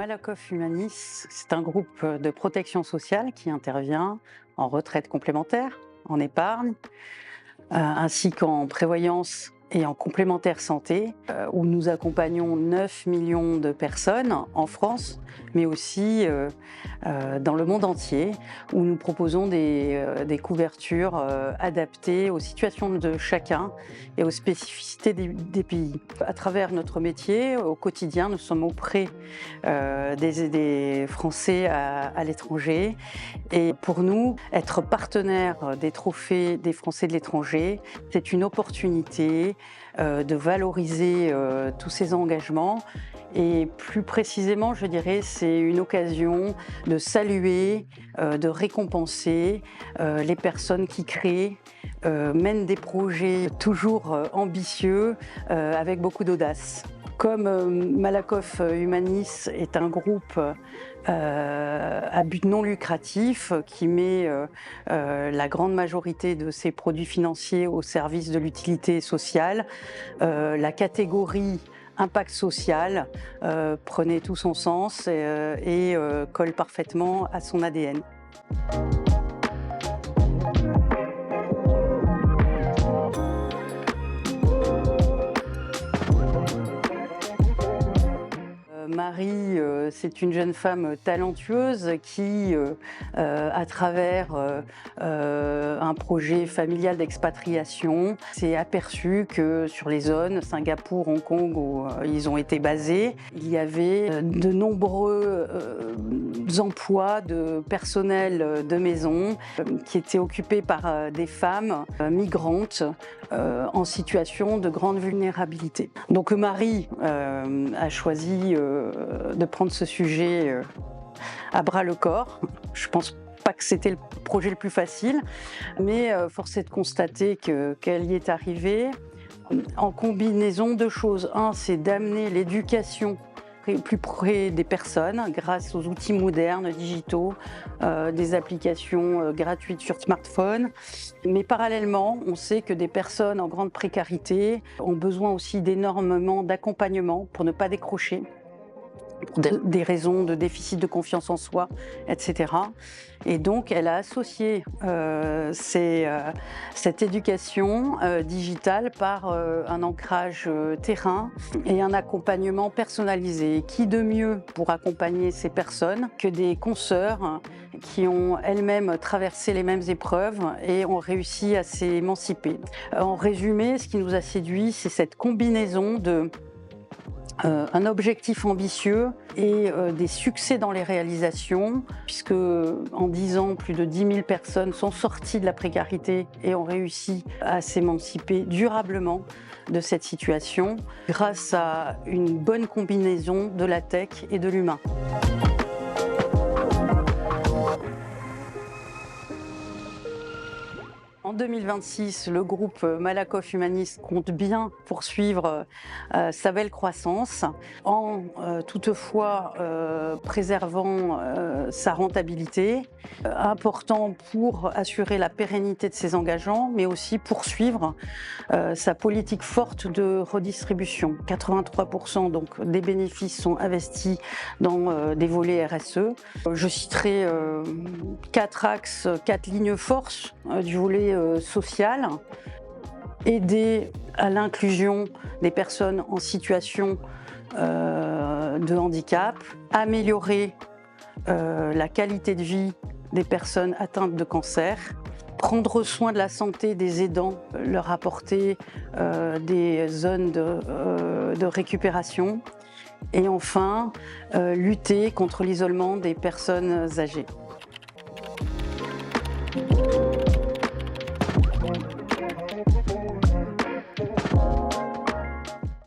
Malakoff Humanis, c'est un groupe de protection sociale qui intervient en retraite complémentaire, en épargne, ainsi qu'en prévoyance et en complémentaire santé, où nous accompagnons 9 millions de personnes en France, mais aussi dans le monde entier, où nous proposons des couvertures adaptées aux situations de chacun et aux spécificités des pays. À travers notre métier, au quotidien, nous sommes auprès des Français à l'étranger. Et pour nous, être partenaire des trophées des Français de l'étranger, c'est une opportunité de valoriser tous ces engagements. Et plus précisément, je dirais, c'est une occasion de saluer, de récompenser les personnes qui créent, mènent des projets toujours ambitieux, avec beaucoup d'audace. Comme Malakoff Humanis est un groupe à but non lucratif qui met la grande majorité de ses produits financiers au service de l'utilité sociale, la catégorie impact social prenait tout son sens et colle parfaitement à son ADN. Marie, c'est une jeune femme talentueuse qui, à travers un projet familial d'expatriation, s'est aperçue que sur les zones, Singapour, Hong Kong, où ils ont été basés, il y avait de nombreux emplois de personnel de maison qui étaient occupés par des femmes migrantes en situation de grande vulnérabilité. Donc Marie a choisi de prendre ce sujet à bras le corps. Je pense pas que c'était le projet le plus facile, mais force est de constater qu'elle y est arrivée en combinaison de choses. Un, c'est d'amener l'éducation plus près des personnes grâce aux outils modernes, digitaux, des applications gratuites sur smartphone. Mais parallèlement, on sait que des personnes en grande précarité ont besoin aussi d'énormément d'accompagnement pour ne pas décrocher, pour des raisons de déficit de confiance en soi, etc. Et donc, elle a associé cette éducation digitale par un ancrage terrain et un accompagnement personnalisé. Qui de mieux pour accompagner ces personnes que des consoeurs qui ont elles-mêmes traversé les mêmes épreuves et ont réussi à s'émanciper. En résumé, ce qui nous a séduit, c'est cette combinaison de un objectif ambitieux et des succès dans les réalisations, puisque en 10 ans, plus de 10 000 personnes sont sorties de la précarité et ont réussi à s'émanciper durablement de cette situation grâce à une bonne combinaison de la tech et de l'humain. En 2026, le groupe Malakoff Humanis compte bien poursuivre sa belle croissance en toutefois préservant sa rentabilité, important pour assurer la pérennité de ses engagements, mais aussi poursuivre sa politique forte de redistribution. 83% donc, des bénéfices sont investis dans des volets RSE. Je citerai 4 axes, 4 lignes forces du volet social, aider à l'inclusion des personnes en situation de handicap, améliorer la qualité de vie des personnes atteintes de cancer, prendre soin de la santé des aidants, leur apporter des zones de récupération et enfin lutter contre l'isolement des personnes âgées.